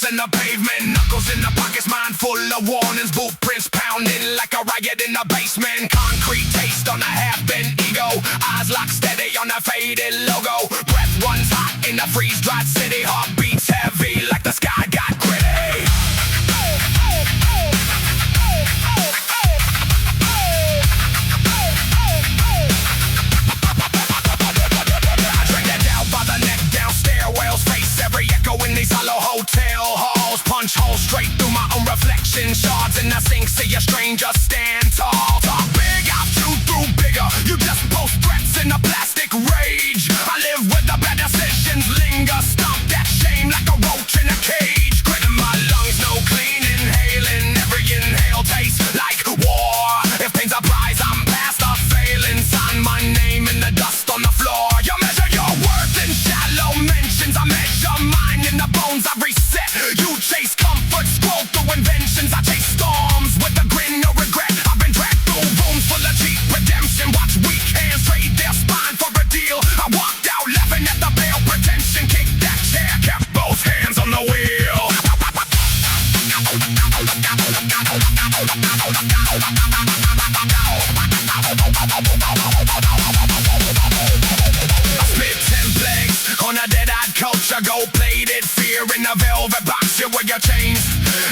in the pavement, knuckles in the pockets, mind full of warnings, blueprints pounding like a riot in the basement. Concrete taste on a half-bent ego, eyes locked steady on a faded logo. Breath runs hot in the freeze-dried city, heart beats heavy like the sky got gritty. In these hollow hotel halls, punch holes straight through my own reflection. Shards in the sink, see a stranger stand tall. Talk big, I've chewed through bigger. You just post threats in a plastic rage. I live with the bad decisions linger. Stomp that shame like a roach in a cage. Grit in my lungs, no clean inhaling. Every inhale tastes like war. If pain's a prize, I'm past the failing. Sign my name in the dust on the floor. You measure your worth in shallow mentions. I measure mine in the bones I reset. You chase comfort, scroll through inventions. I chase storms with a grin, no regret. I've been dragged through rooms full of cheap redemption. Watch weak hands trade their spine for a deal. I walked out laughing at the pale pretension. Kicked that chair, kept both hands on the wheel. I spit 10 plagues on a dead-eyed culture. Gold-plated fear in a velvet box. You wear your chains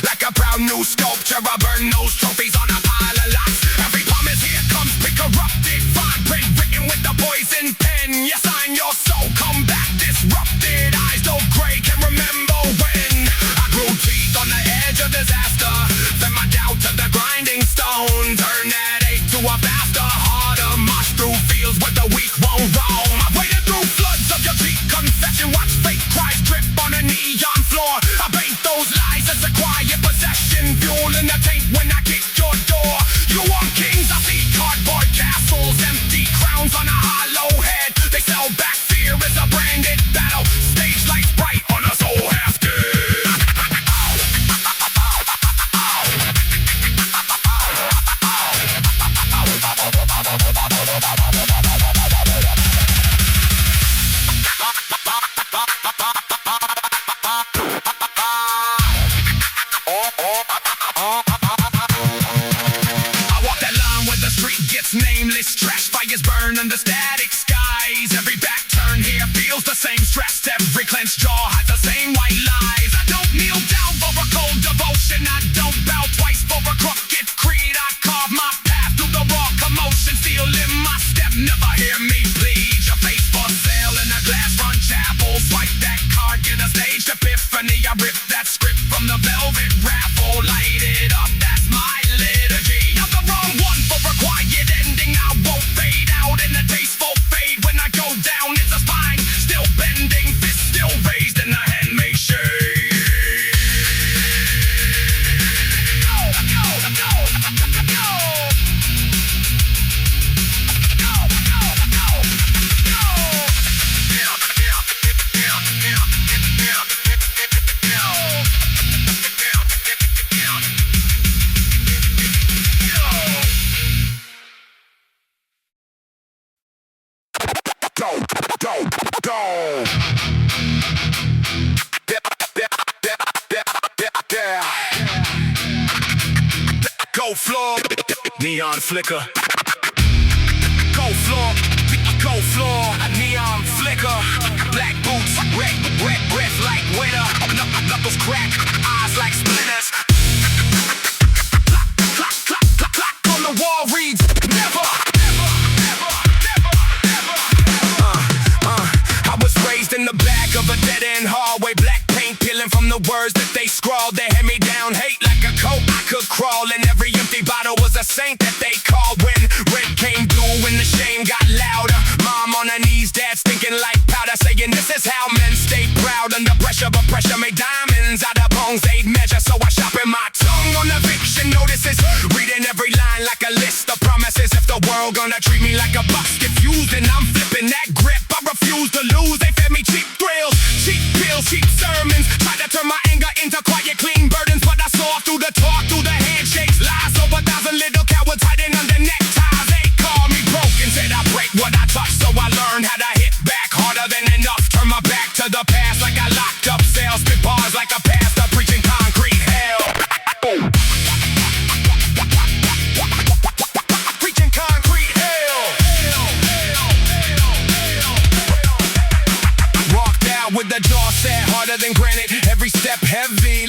like a proud new sculpture. I burn those trophies on a pile of lots. Every promise here comes pre-corrupted. Fine print written with the poison pen. You sign your soul, come back disrupted. Eyes no gray, can remember when I grew teeth on the edge of disaster. Fed my doubt to the grinding stone. Turn that hate to a faster, harder march through fields where the weak won't roam. I've waded through floods of your cheap confession. Watch fake cries drip on a neon floor. I bait those lies as a quiet possession. Fuel in the tank when I kick your door. You want kings, I see cardboard castles. Empty crowns on a hollow head. They sell back fear as a branded battle. Stage lights bright on us all half dead. Nameless trash fires burn under static skies. Every back turn here feels the same stress. Every clenched jaw has the same white lies. I don't kneel down for a cold devotion. I don't bow twice for a crooked creed. I carve my path through the raw commotion. Steel in my step, never hear me plead. Your face for sale in a glass front chapel. Swipe that card, get a staged epiphany. I rip that script from the velvet raffle. Light it up, that's my liturgy. I'm the wrong one for a quiet ending. I won't fade out in a tasteful fade. When I go down, it's a spine still bending, fist still raised in a handmade shade. Go floor, neon flicker. Go floor, a neon flicker. Black boots, red breath like winter. Knuckles crack, eyes like splinters. Clock on the wall reads never. I was raised in the back of a dead-end hallway. Black paint peeling from the words that they scrawled. They had me down, hate like a coat. I could crawl, and every empty bottle was a saint that they called. When rent came due, when the shame got louder. Mom on her knees, dad stinking like powder, saying this is how men stay proud under pressure. But pressure made diamonds out of bones they'd measure. So I sharpen my tongue on eviction notices, reading every line like a list of promises. If the world gonna treat me like a bus confused, and I'm flipping that grip, I refuse to lose. They fed me cheap thrills, cheap pills, cheap sermons. Tried to turn my anger into quiet, clean burdens, but I saw through the talk, through the handshakes. Lies over 1,000 little cowards hiding under neckties. They called me broken, said I break what I touch, so I learned how to hit back harder than enough. Turn my back to the past like I locked up sales, spit bars like a pastor, preach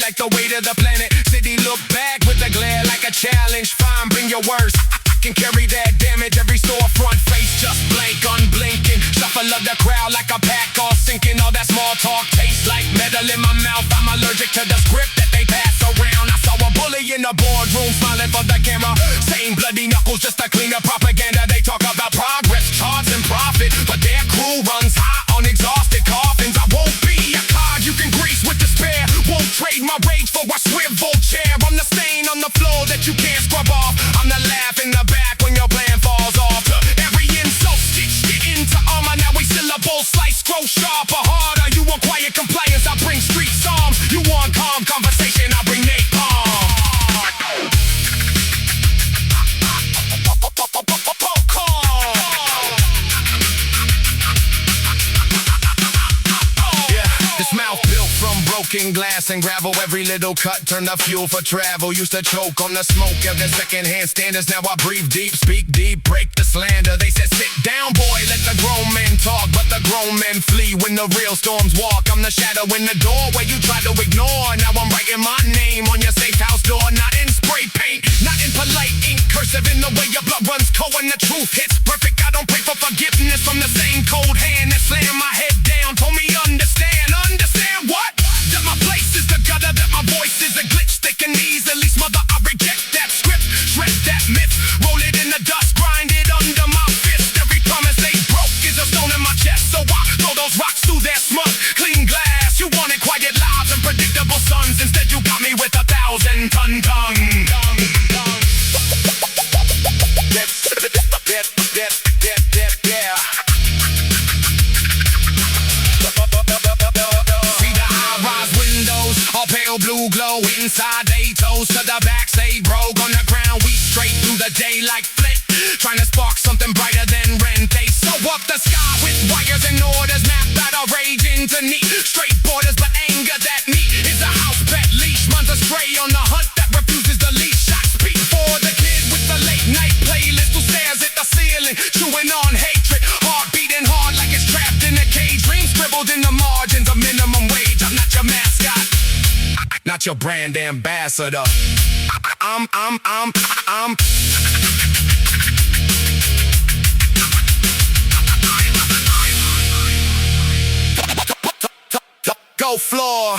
like the weight of the planet. City look back with a glare like a challenge. Fine, bring your worst. I can carry that damage. Every storefront face just blank, unblinking. Shuffle of the crowd like a pack all sinking. All that small talk tastes like metal in my mouth. I'm allergic to the script that they pass around. I saw a bully in the boardroom smiling for the camera, saying bloody knuckles just to clean up propaganda. They talk about progress, charts, and profit, but their crew runs high on exhausted coffins. I won't be a card you can grease with despair. Won't trade my rage for a swivel chair. I'm the stain on the floor that you can't scrub off. I'm the laugh in the back when your plan falls off. Every insult stitched it into armor. Now we syllables slice, grow sharper, harder. You want quiet compliance, I bring street psalms. You want calm conversation, I bring napalm. Broken glass and gravel, every little cut turned the fuel for travel. Used to choke on the smoke of the secondhand standards. Now I breathe deep, speak deep, break the slander. They said sit down boy, let the grown men talk, but the grown men flee when the real storms walk. I'm the shadow in the doorway you try to ignore. Now I'm writing my name on your safe house door. Not in spray paint, not in polite ink, cursive in the way your blood runs cold when the truth hits perfect. I don't pray for forgiveness from the same cold hand that slammed my head down. Told me understand what? That my place is the gutter, that my voice is a glitch. They can easily smother, I reject that script. Shred that myth, roll it in the dust, grind it under my fist. Every promise they broke is a stone in my chest. So I throw those rocks through their smug, clean glass. You wanted quiet lives and predictable suns. Instead you got me with 1,000-ton tongue. Yeah. All pale blue glow inside they toes to the back, stay broke on the ground. We straight through the day like Flint, trying to spark something brighter than rent. They sew up the sky with wires and orders, mapped out our rage into neat straight borders. But anger that meat is a house pet leash. Mine's a stray on the hunt that refuses to leash. Shots speak for the kid with the late night playlist who stares at the ceiling, chewing on hatred. Heart beating hard like it's trapped in a cage. Dreams scribbled in the margins of minimum wage. I'm not your mascot, not your brand ambassador. I'm go floor.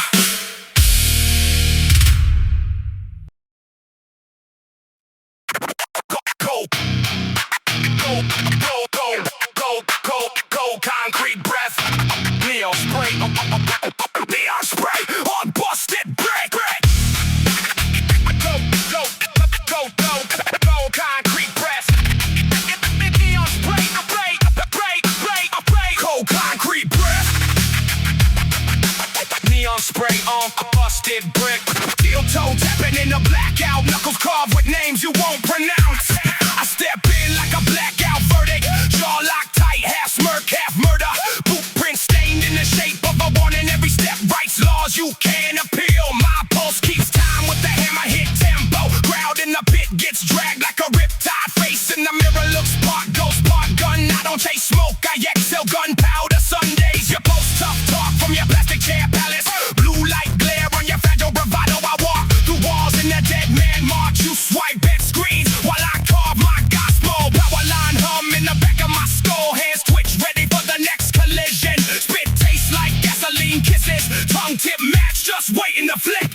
Go, concrete breath. Neon spray on busted brick. Go, concrete breath. Neon spray, cold concrete breath. Neon spray on busted brick. Steel toe tapping in the blackout. Knuckles carved with names you won't pronounce. I step in like a blackout verdict. Jaw locked tight, half smirk, half murder. Boot print stained in the shape of a warning. Every step writes laws you can't appeal. My pulse keeps time with the hammer hit tempo. Crowd in the pit gets dragged like a riptide. Face in the mirror looks part ghost, part gun. I don't chase smoke, I exhale gunpowder. Sundays you post tough talk from your plastic chair palace. Blue light glare on your fragile bravado. I walk through walls in the dead man march. You swipe at screens while I carve my gospel. Power line hum in the back of my skull. Hands twitch ready for the next collision. Spit tastes like gasoline kisses. Tongue tip match just waiting to flick.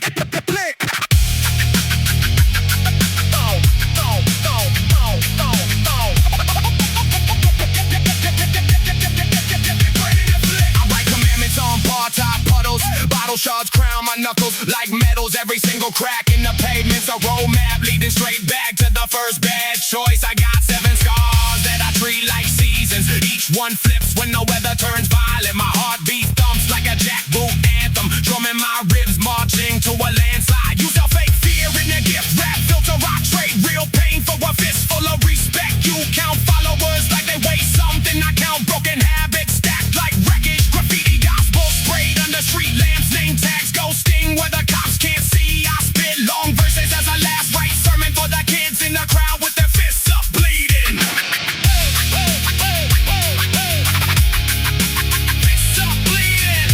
Bottle shards crown my knuckles like metals. Every single crack in the pavement's a roadmap leading straight back to the first bad choice. I got 7 scars that I treat like seasons. Each one flips when the weather turns violent. My heartbeat thumps like a jackboot anthem, drumming my ribs marching to a landslide. You sell fake fear in a gift wrap filter. I trade real pain for a fistful of respect. You count followers like they weigh something. I count broken habits stacked like wreckage. Graffiti gospel sprayed under street lamps. Name tags ghosting where the cops can't see. I spit long verses as I last write sermon for the kids in the crowd with their fists up bleeding. Fists up bleeding.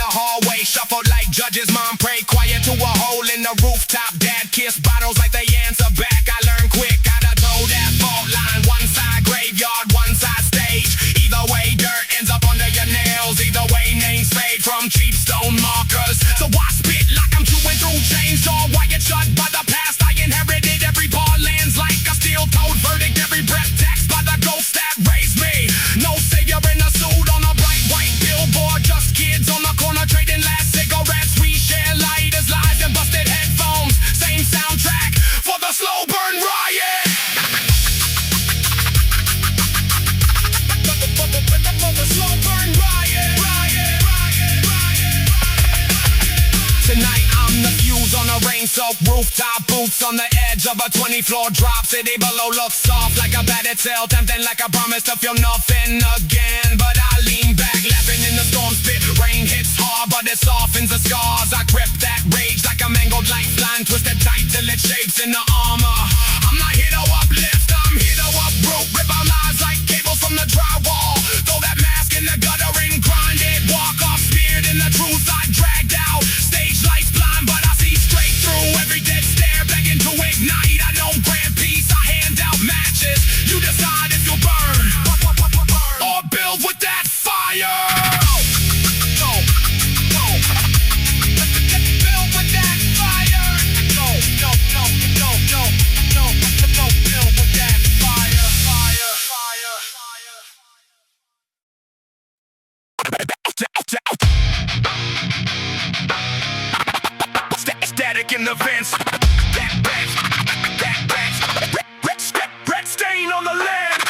the hallway, shuffled like judges. Mom prayed quiet to a hole in the rooftop. Dad kissed bottles like they answer back. I learned quick how to toe that fault line. One side graveyard, one side stage. Either way, dirt ends up under your nails. Either way, names fade from cheap stone markers. So I spit like I'm chewing through chains, all wired shut by the past I inherited. Every bar lands like a steel-toed verdict. Every breath taxed by the ghost that raised me. No savior in a suit on a bright white billboard. Just kids on the corner trading last cigarettes. We share lighters, lies, and busted headphones. Same soundtrack for the slow burn riot. For the slow burn riot. Tonight I'm the fuse on a rain-soaked rooftop. Boots on the edge of a 20-floor drop. City below looks soft like a battered cell. Tempting like I promise to feel nothing again. But I lean back, laughing in the storm spit. Rain hits hard, but it softens the scars. I grip that rage like a mangled lifeline. Twisted tight till it shapes in the armor. I'm not here to uplift, I'm here to uproot. Rip out lies like cables from the drywall. Throw that mask in the gutter and grind it. Walk off speared in the truth I dragged out. Stage lights blind, but I see straight through. Every dead stare begging to ignite. I don't grant peace, I hand out matches. You decide if you'll burn or build with that fire. Build with that fire. Build with that fire. Static in the vents. Red stain on the land.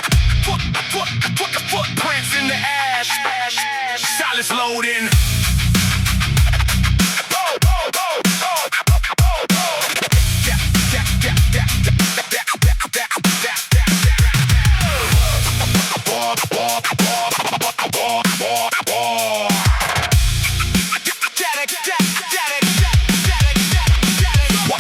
Footprints in the ash. Silence loading.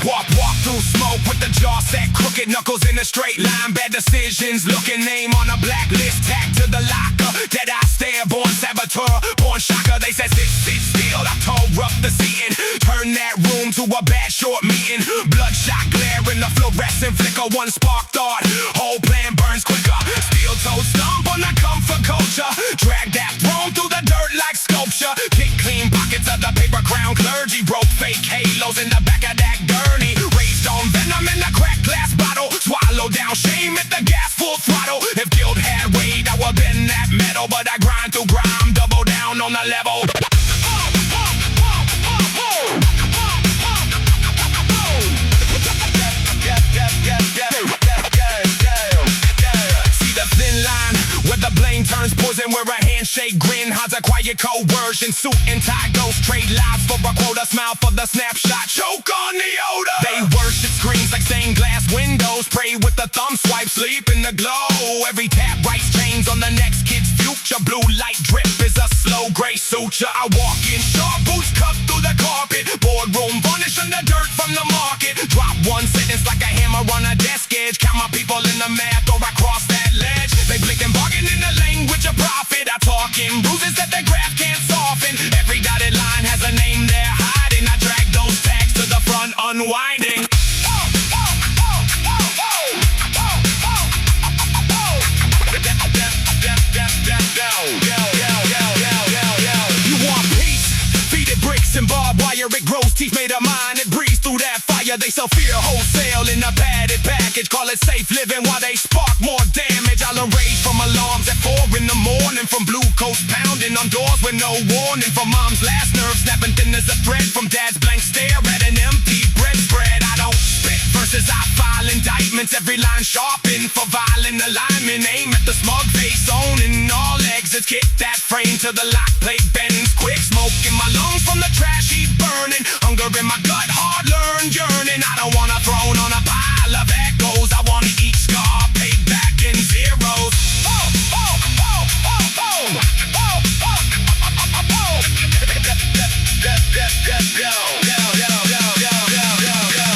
Walk through smoke with the jaw set, crooked knuckles in a straight line. Bad decisions, looking name on a blacklist, tagged to the locker. Dead eye stare, born saboteur, born shocker. They said sit still, I tore up the seating. Turn that room to a bad short meeting. Bloodshot glare in the fluorescent flicker. One spark thought, whole plan burns quicker. Steel toe stomp on the comfort culture. Drag that throne through the dirt like sculpture. Kick clean pockets of the paper crown clergy. Broke fake halos in the back of that gurney. Raged on venom in the cracked glass bottle. Swallow down shame at the gas full throttle. If guilt had weight, I would bend that metal. But I grind through grime, double down on the level. See the thin line where the blame turns poison, where a handshake grin hides a quiet coercion. Suit and tie ghost trade lives for a quota. Smile for the snapshot, choke on the odor. They worship screens like stained glass windows. Pray with the thumb swipe, sleep in the glow. Every tap writes chains on the next kid's future. Blue light drip is a slow gray suture. I walk in sharp boots cut through the carpet. Boardroom varnish on the dirt from the market. Drop one sentence like a hammer on a desk edge. Count my people in the math or I cross that ledge. They blinked and bargain in the language of profit. I talk in bruises that the graph can't soften. Every dotted line has a name they're hiding. I drag those tags to the front unwinding. You want peace? Feed it bricks and barbed wire. It grows teeth made of mine. It breathes through that fire. They sell fear wholesale in a padded package. Call it safe living while they spark more damage. I'll enrage from alarms at 4 in the morning. From blue coats pounding on doors with no warning. From mom's last nerve snapping thin as a thread. From dad's blank stare at an empty bread spread. I don't spit verses, I file indictments. Every line sharpened for violent alignment. Aim at the smug face, owning all exits. Kick that frame to the lock plate bends quick. Smoke in my lungs from the trash heap burning. Hunger in my gut, hard-learned yearning. I don't want a throne on a pile of echoes. I want each scar paid back in zeros.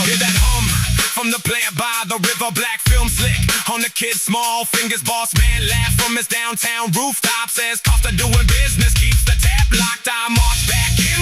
Hear that hum from the plant by the river, black film slick on the kid's small fingers. Boss man laugh from his downtown rooftop. Says cost of doing business keeps the tap locked. I march back in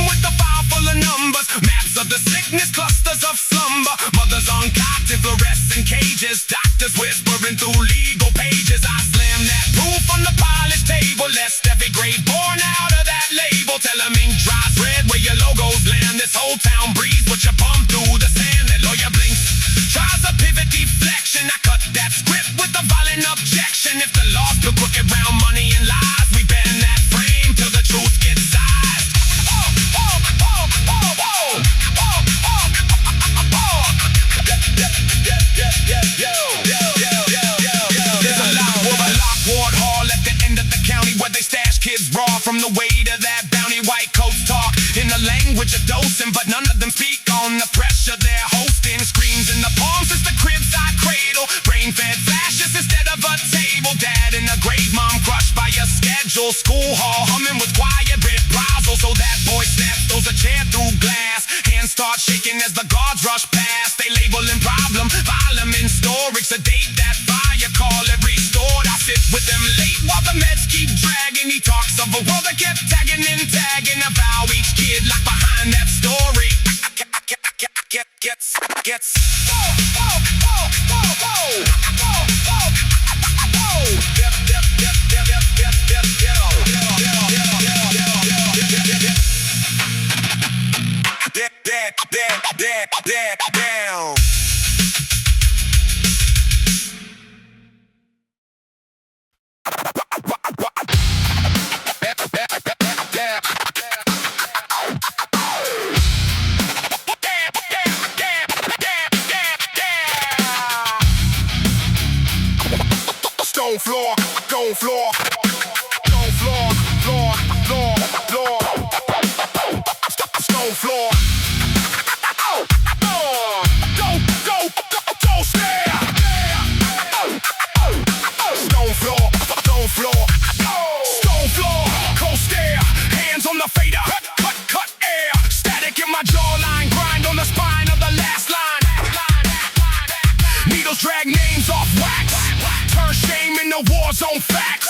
language of dosing, but none of them speak on the pressure they're hosting. Screams in the palms as the cribs I cradle. Brain-fed flashes instead of a table. Dad in the grave, mom crushed by your schedule. School hall humming with quiet reprisal. So that boy snaps, throws a chair through glass. Hands start shaking as the guards rush past. They labeling problem, volume in storage. Sedate that fire, call it restored. I sit with them late while the meds keep dragging. He talks of a world that kept tagging and tagging. About each kid locked behind that story. Gets down. Stone floor, stone floor, stone floor, floor, stone floor. Don't stare. Stone floor, stone floor, stone floor, cold stare. Hands on the fader, cut air. Static in my jawline, grind on the spine of the last line. Needles drag names off wax. Turn shame into war zone facts.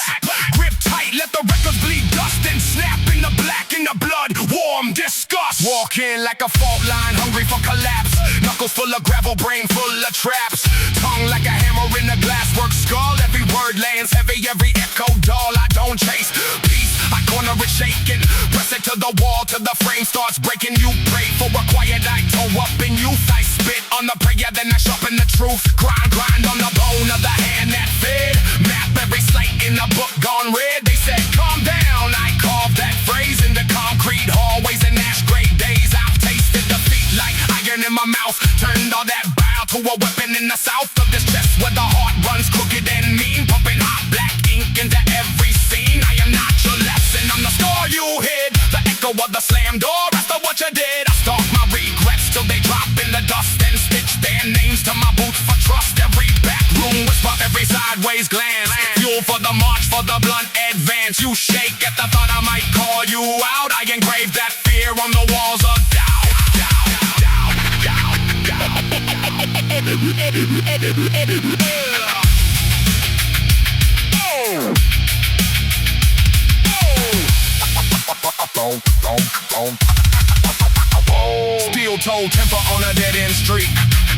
Grip tight, let the records bleed dust. And snap in the black, in the blood, warm disgust. Walk in like a fault line, hungry for collapse. Knuckles full of gravel, brain full of traps. Tongue like a hammer in a glasswork skull. Every word lands heavy, every echo dull. I don't chase peace, I corner it shaking. Press it to the wall till the frame starts breaking. You pray for a quiet night, toe up in youth. I spit on the prayer, then I sharpen the truth. Grind on the bone of the hand that fed. Map every slate in the book gone red. They said calm down, I carved that phrase into concrete hallways and ash gray days. I've tasted defeat like iron in my mouth. Turned all that bile to a weapon in the south of this chest where the heart runs crooked and mean. Pumping hot black ink into every scene. I am not your lesson, I'm the star you hid. The echo of the slam door after what you did. I stalk my regrets till they drop in the dust and stitch their names to my boots for trust. Every back room whisper, every sideways glance. Fuel for the march, for the blunt advance. You shake at the thought I might call you out. I engrave that fear on the walls of doubt. Steel toe temper on a dead end street.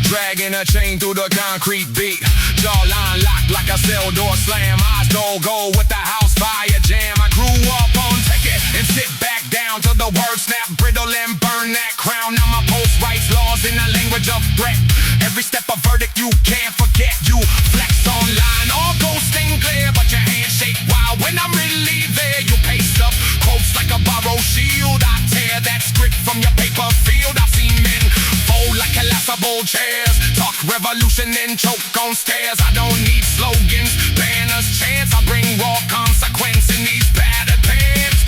Dragging a chain through the concrete beat. Jawline locked like a cell door slam. Eyes go with the house fire jam. I grew up on take it and sit back down till the word snap, brittle and burn that crown. Now my pulse writes laws in the language of threat. Every step a verdict you can't forget. You flex online, all ghosts sting clear, but your hands shake wild when I'm really there. You paste up quotes like a borrowed shield. I tear that script from your paper field. I've seen men fold like collapsible chairs. Talk revolution and choke on stairs. I don't need slogans, banners, chants. I bring raw consequence in these battered pants.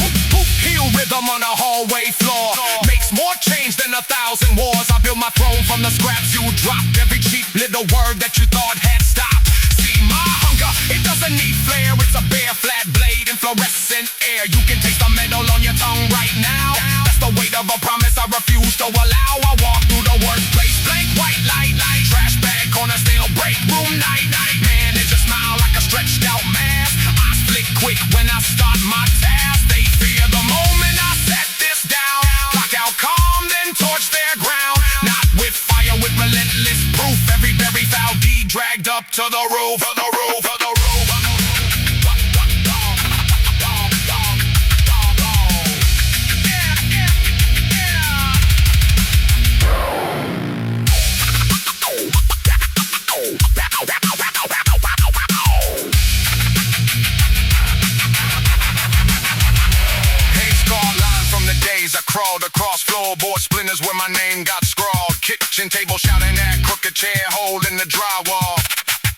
Heel rhythm on a hallway floor makes more change than 1,000 wars. I built my throne from the scraps you dropped. Every cheap little word that you thought had stopped. See my hunger, it doesn't need flair. It's a bare flat blade in fluorescent air. You can taste the metal on your tongue right now. That's the weight of a promise I refuse to allow. I walk through the workplace, blank white light. Trash bag, corner still break room night. Manage a smile like a stretched out mask. I split quick when I start my task. They fear the moment I set this down. Clock out calm, then torch their ground. Not with fire, with relentless proof. Every very foul deed dragged up to the roof. Crawled across floorboard splinters where my name got scrawled. Kitchen table shouting at crooked chair, hole in the drywall.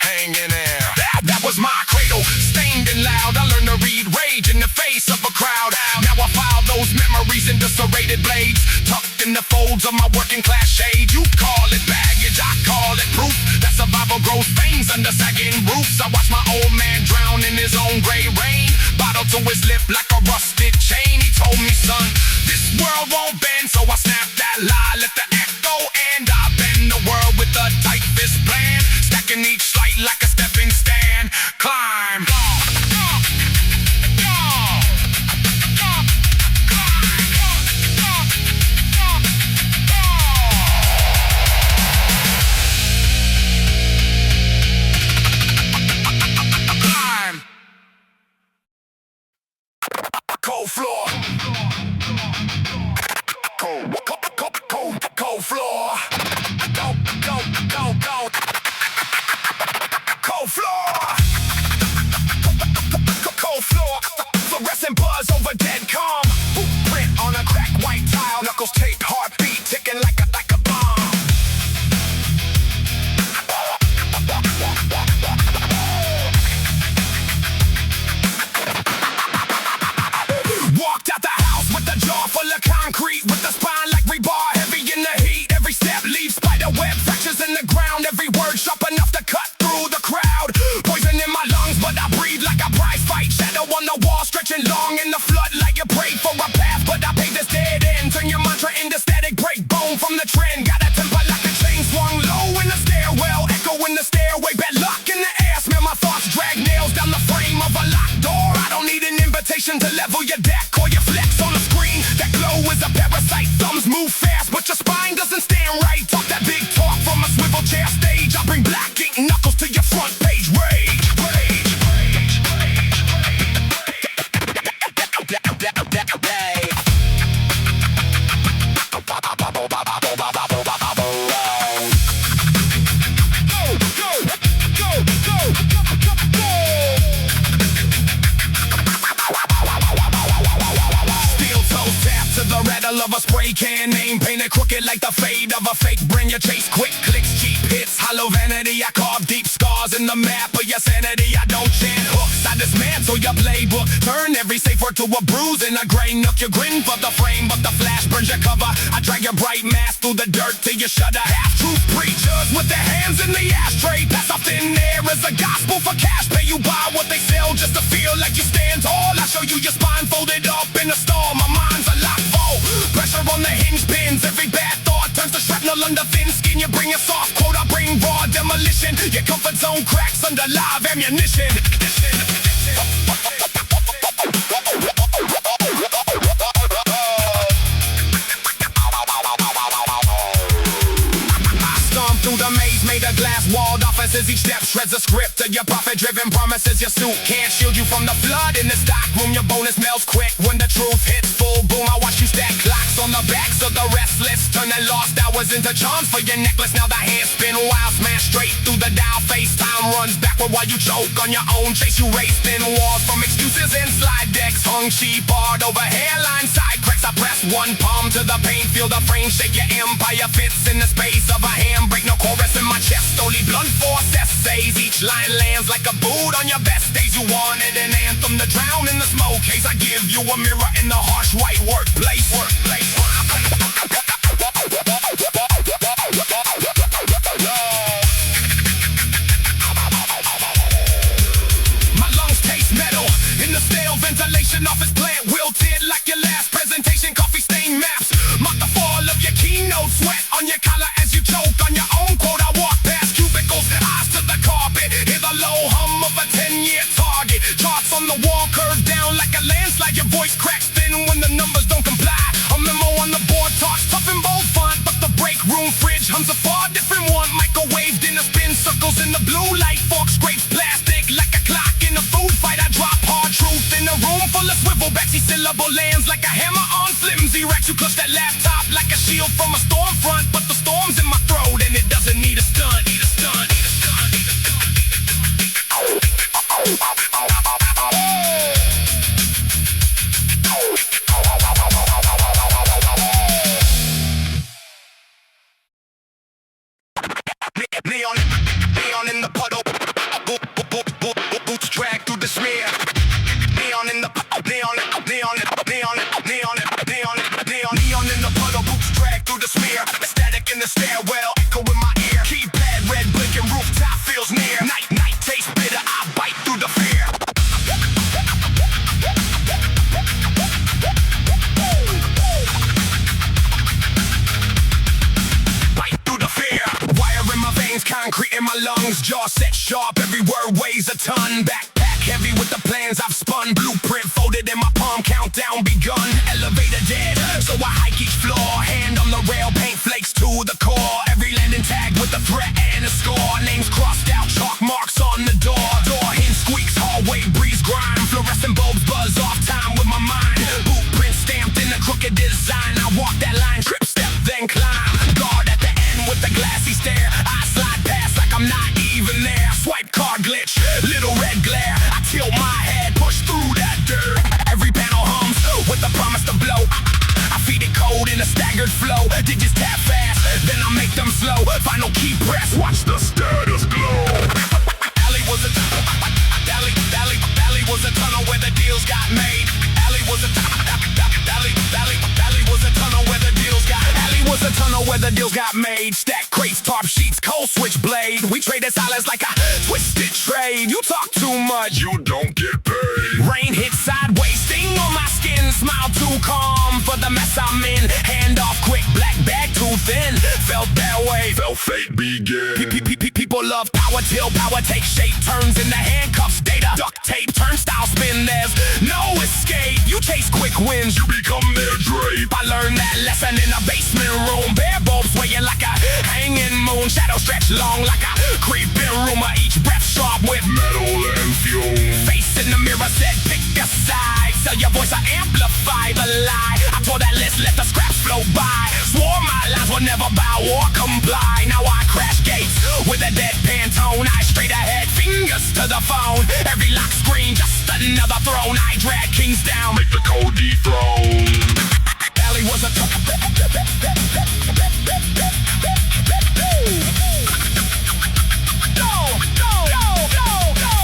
Hang in there. That was my cradle, stained and loud. I learned to read rage in the face of a crowd. Now I file those memories in disarray. faded blades tucked in the folds of my working class shade. You call it baggage, I call it proof that survival grows veins under sagging roofs. I watch my old man drown in his own gray rain, bottled to his lip like a rusted chain. He told me, son, this world won't bend, so I snapped that lie, let the echo end. I bend the world with a tight fist plan, stacking each slight like a stepping stand. Climb. Cold floor. Cold floor. Go. Cold floor. Cold floor. Fluorescent buzz over dead calm. Footprint on a cracked white tile. Knuckles taped, heartbeat ticking like a bomb. Walked out the house with a jaw full of concrete, with a spine like rebar, heavy in the heat. Every step leaves spider web fractures in the ground. Every word sharp enough to cut through the crowd. Poison in my lungs, but I breathe like a prize fight. Shadow on the wall, stretching long in the flood like you prayed for a path, but I paid this dead end. Turn your mantra into static, break bone from the trend. Got a temper like a chain swung low in the stairwell, echo in the stairway, bad luck in the air. Smell my thoughts drag nails down the frame of a locked door. I don't need an invitation to level your deck or your flex on the screen. That glow is a parasite. Thumbs move fast, but your spine doesn't stand right. Talk that big talk from a swivel chair stage. I bring black ink knuckles to your front page. Rage. Of a spray can, name painted crooked like the fade of a fake. Bring your chase, quick clicks, cheap hits, hollow vanity. I carve deep scars in the map of your sanity. I don't chant hooks, I dismantle your playbook. Turn every safe word to a bruise in a gray nook. You grin for the frame, but the flash burns your cover. I drag your bright mask through the dirt till you shudder. Half-truth preachers with their hands in the ashtray. Pass off thin air as a gospel for cash. Pay you buy what they sell just to feel like you stand tall. I show you your spine folded up in a stall. My mind's a lock vault. Pressure on the hinge pins. Every bad thought turns to shrapnel under thin skin. You bring a soft quote, I bring raw demolition. Your comfort zone cracks under live ammunition. Through the maze made of glass walled offices. Each step shreds a script of your profit-driven promises. Your suit can't shield you from the flood in the stock room. Your bonus melts quick when the truth hits full boom. I watch you stack clocks on the backs of the restless, turn their lost hours into charms for your necklace. Now the hands spin wild, smash straight through the dial. Face time runs backward while you choke on your own chase. You race thin walls from excuses and slide decks. Hung sheep barred over hairline side cracks. I press one palm to the paint, feel the frame shake. Your empire fits in the space of a handbrake. No chorus in my chest, only blunt force essays. Each line lands like a boot on your best days. You wanted an anthem to drown in the smoke haze. I give you a mirror in the harsh white workplace. My lungs taste metal in the stale ventilation office plant. Wilted like your last presentation. Coffee stained maps mark the fall of your keynote. Sweat on your collar as you choke on your own quote. I walk past cubicles, eyes to the carpet. Hear the low hum of a 10-year target. Charts on the wall curve down like a landslide. Your voice cracks thin when the numbers don't comply. A memo on the board talks tough and bold font, but the break room fridge hums a far different one. Microwaved in the spin circles in the blue light. Fork scrapes plastic like a clock in a food fight. I drop hard truth in a room full of swivel backs. Each syllable lands like a hammer on flimsy racks. You clutch that laptop like a shield from a storm front, but the storm's in my throat and it doesn't need a stunt. Neon in the puddle, boots drag through the smear. Neon in the neon the stairwell, echo in my ear. Keypad red blinking, rooftop feels near. Night tastes bitter, I bite through the fear. Bite through the fear. Wire in my veins, concrete in my lungs. Jaw set sharp, every word weighs a ton. Backpack heavy with the plans I've spun. Blueprint folded in my palm, countdown begun. Elevator dead, so I hike each floor. Hand on the rail, paint flakes to the core. Every landing tag with a threat and a score. Names crossed out, chalk marks on the door. Door hinge squeaks, hallway breeze grind. Fluorescent bulbs buzz off time with my mind. Blueprint stamped in a crooked design. I walk that line, trip, step, then climb. Guard at the end with the glassy stare. I slide past like I'm not even there. Swipe card glitch, little red glare. I tilt my head, push through that dirt. Every panel hums with the promise to blow. I feed it code in a staggered flow. Digits tap fast, then I make them slow. Final key press, watch the status glow. Alley was a alley was a tunnel where the deals got made. Alley was a alley was a tunnel where the deals got. Alley was a tunnel where the deals got made. Stack crates, tarp sheets, cold switchblade. We traded silence like a twisted trade. You talk too much, You don't get paid. rain hit sideways, sting on my skin. Smile too calm for the mess I'm in. Hand off quick, black bag too thin. Felt that way, Felt fate begin. People love power till power takes shape. Turns into handcuffs, data, duct tape, turnstile spin. There's no escape. You chase quick wins, You become their drape. I learned that lesson in a basement room. Bare bulbs swaying like a hanging moon. Shadow stretch long like a creeping rumor. Each breath sharp with Metal and fume. face in the mirror said pick a side. Sell your voice or amplify the lie. I tore that list, let the scraps flow by. Swore my lies would never bow or comply. Now I crash gates with a deadpan tone. Eyes straight ahead, fingers to the phone. Every lock screen, just another throne. I drag kings down, Make the code dethroned. Alley was a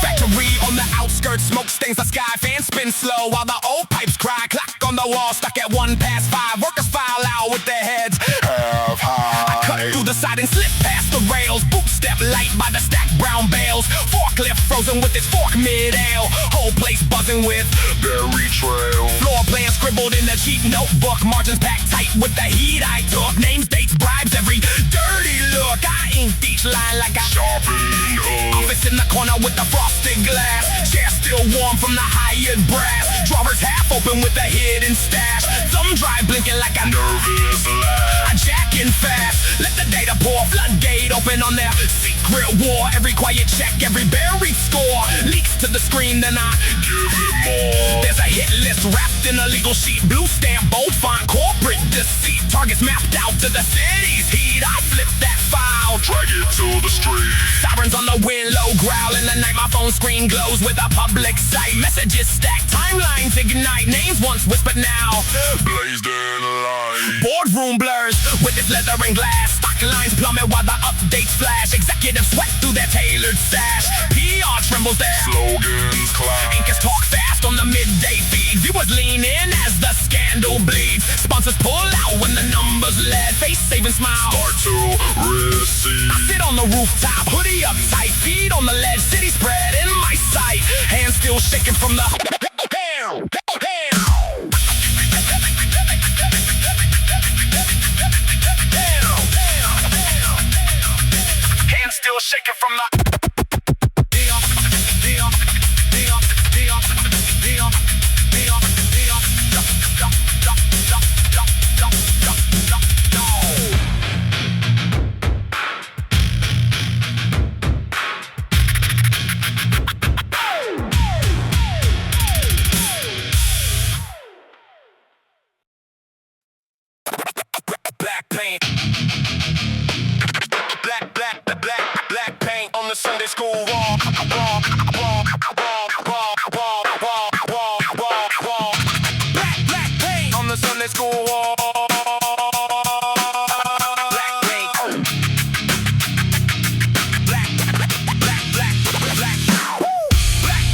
factory on the outskirts, smoke stains the sky, fans spin slow while the old pipes cry. Clock on the wall, stuck at 1:05. Workers file out with their heads Half high. cut through the side and slip past the rails. Boot step light by the stacked brown bales. Forklift frozen with its fork mid-ail. Whole place buzzing with Berry trail. floor plan scribbled in the cheap notebook. Margins packed tight with the heat I took. Names, dates, bribes, every dirty look. I inked each line like a Sharpened hook. office in the corner with the frosted glass. Chair still warm from the hired brass. Drawers half open with a hidden stash. Thumb drive blinking like a Nervous laugh. I'm jacking fast. Let the data pour. Floodgate open on their secret war. Every quiet check, every buried score leaks to the screen. Then I Give it more. there's a hit list wrapped in a legal sheet. Blue stamp, bold font, corporate deceit. Targets mapped out to the city's heat. I flip that file. Drag it to the street. Sirens on the wind, low growl in the night. My phone screen glows with a public sight. Messages stack, timelines ignite. Names once whispered now. Blazed in light. Boardroom blurs with its leather and glass. Stock lines plummet while the updates flash. Executives sweat through their tailored sash. PR trembles there. Slogans clash. Anchors talk fast on the midday feed. Viewers lean in as the scandal bleeds. Sponsors pull out when the numbers lead. Face saving smile. Start to receive. Sit on the rooftop, hoodie up tight. Feet on the ledge, city spread in my sight. Hands still shaking from the bam, bam. Hands still shaking from the black paint. Black paint on the Sunday school wall. Black paint on the Sunday school wall. Black paint. Black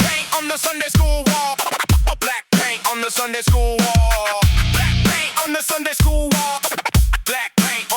paint on the Sunday school wall. Black paint on the Sunday school wall. Black paint on the Sunday school wall. Black paint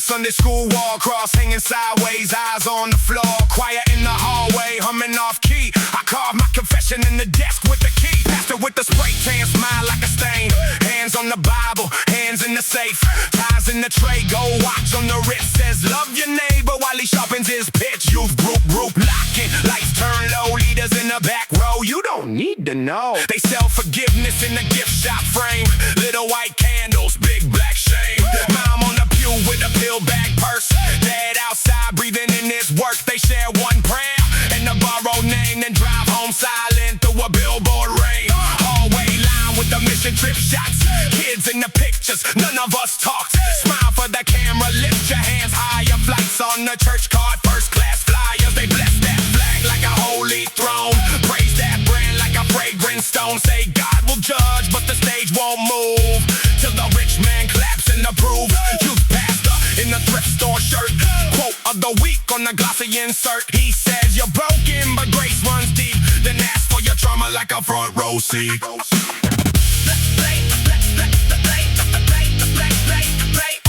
Sunday school wall, cross hanging sideways, eyes on the floor, quiet in the hallway, humming off key. I carved my confession in the desk with the key. Pastor with the spray tan, smile like a stain. Hands on the Bible, hands in the safe, ties in the tray, gold watch on the wrist says love your neighbor while he sharpens his pitch. Youth group locking, lights turn low, leaders in the back row. You don't need to know. They sell forgiveness in the gift shop frame. Little white candles, big black shame. Mom on the pew with a pill bag purse. Dad outside breathing in his work. They share one prayer and a borrowed name, then drive home silent through a billboard rain. Hallway line with the mission trip shots. Kids in the pictures, none of us talked. Smile for the camera, lift your hands higher. Flights on the church card, first class flyers. They bless that flag like a holy throne. Praise that brand like a fragrant stone. Say God will judge, but the stage won't move till the rich man claps and approve. Youth pastor in the thrift store shirt. Quote of the week on the glossy insert. He says you're broken, but grace runs deep. Then ask for your trauma like a front row seat.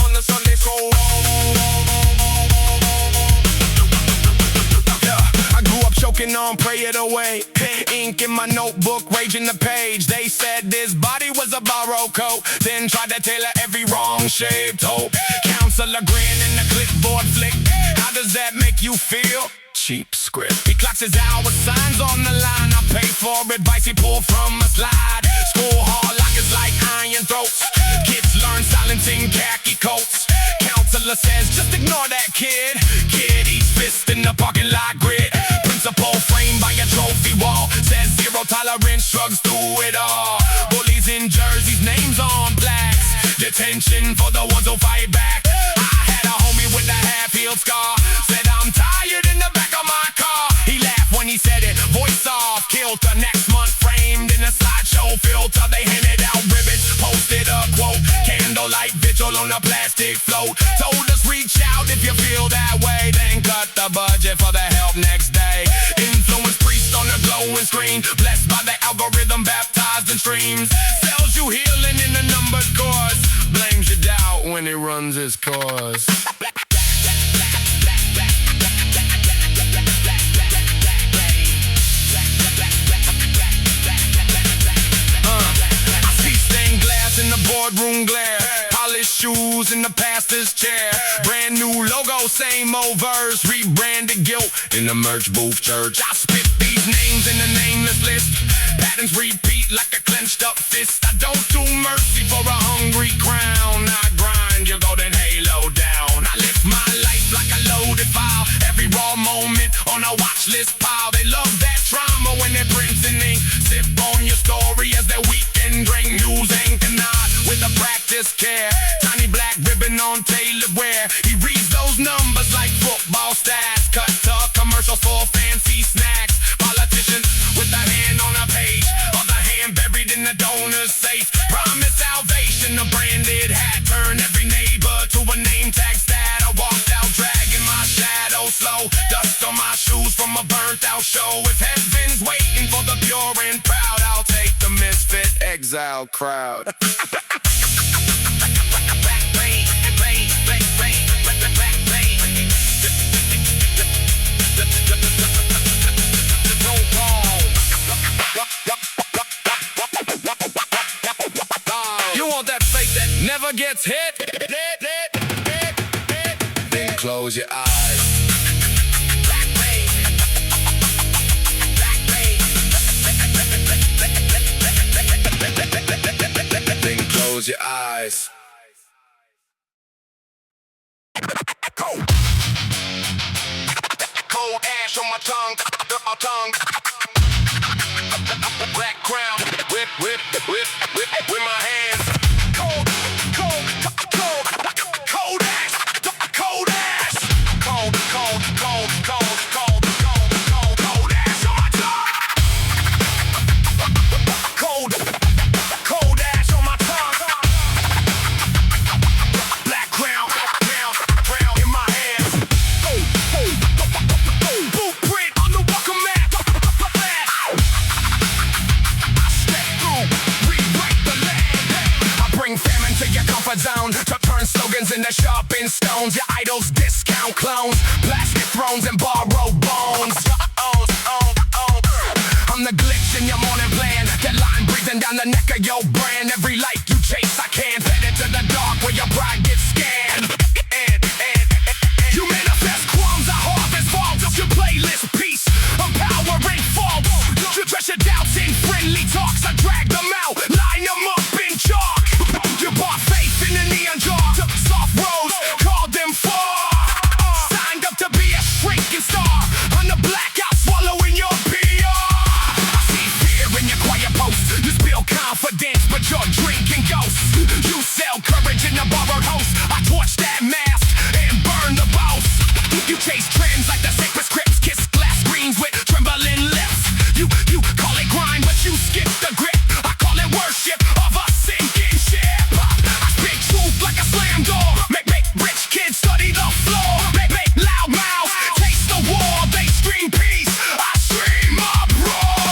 On the Sunday school. I grew up choking on pray it away. Ink in my notebook, raging the page. They said this body was a borrowed coat, then tried to tailor every wrong shaped hope. Counselor grin and the clipboard flick. How does that make you feel? Cheap script. He clocks his hours, signs on the line. I pay for advice he pulled from a slide. School hall lockers like iron throats. Kids learn silencing khaki coats. Counselor says just ignore that kid. Kid eats fist in the parking lot grid. Principal framed by a trophy wall says zero tolerance, shrugs through it all. Bullies in jerseys, names on plaques. Detention for the ones who fight back. I had a homie with a half-healed scar. Said I'm tired in the back of my car. He laughed when he said it, voice off kilter. Next month framed in a slideshow filter. They handed out ribbons, posted a quote. Candlelight vigil on a plastic float. Told us reach out if you feel that way. Then cut the budget for the help next day. Influence priest on the glowing screen. Blessed by the algorithm, baptized in streams. Sells you healing in a numbered course. Blames your doubt when he runs his course. I see stained glass in the boardroom glare. Polished shoes in the pastor's chair. Brand new logo, same old verse. Rebranded guilt in the merch booth church. I spit these names in the nameless list. Patterns repeat like a clenched up fist. I don't do mercy for a hungry crown. I grind your golden halo down. I lift my life like a loaded file. Every raw moment on a watch list pile. They love that trauma when they're printing ink. Sip on your story as their weekend drink. News anchor nod with a practice care. Tiny black ribbon on tailored wear. He reads those numbers like football stats. Cut to commercials for fancy snacks. Politicians with a hand on a page. Other hand buried in the donor's safe. Promise salvation, a branded hat. Turn every neighbor to a name tag stat. I walked out dragging my shadow slow. Dust on my shoes from a burnt out show. If heaven's waiting for the pure and proud, I'll take the misfit exile crowd. You want that fake that never gets hit? Then close your eyes. Then close your eyes. Cold ash on my tongue. Black crown, whip with my hands. Cold ash, cold ash. Cold ash on my tongue. Cold ash on my tongue. Black crown in my hands. Blueprint on the welcome mat. Step through, rewrite the land. I bring famine to your comfort zone to turn slogans in the sharpened stones. Your idols discount clones, plastic thrones and borrowed bones. I'm the glitch in your morning plan, that line breathing down the neck of your brand. Every light you chase, I can't head into the dark where your pride gets scanned. You manifest crumbs, I harvest vaults. Your playlist piece of power and fault. You dress your doubts in friendly talks. I drag them out, line them up in chalk. You bought faith in the neon jar, took soft roads, called them far. Signed up to be a shrinking star on the blackout, swallowing your PR. I see fear in your quiet posts. You spill confidence, but you're drinking ghosts. You sell courage in a borrowed host. I torch that mask and burn the boss. You chase trends like the sacred scripts, kiss glass screens with trembling lips. You call it grind, but you skip the grip. I call it worship of a sinking ship. I speak truth like a slam door. Make rich kids study the floor. Make loud mouths taste the war. They scream peace, I scream uproar.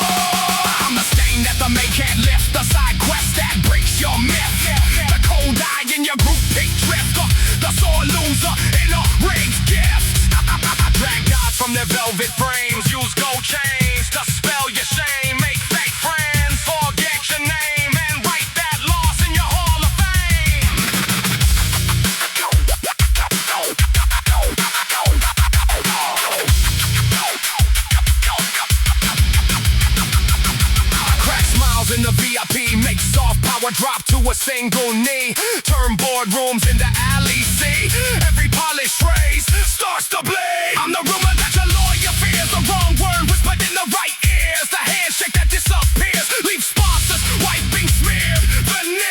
I'm the stain that the maid can't lift, the side quest that breaks your myth. The cold eye in your group pick drift, the sore loser in a rigged gift. I drag gods from their velvet frames, use gold chains to spell your shame. Make fake friends, forget your name, and write that loss in your hall of fame. Crack smiles in the VIP, make soft power drop to a single knee. Turn boardrooms into alleys, see? Every polished phrase starts to bleed. I'm the rumor that your lawyer fears, the wrong word whispered in the right ears. The handshake that disappears, leaves sponsors wiping smeared veneers.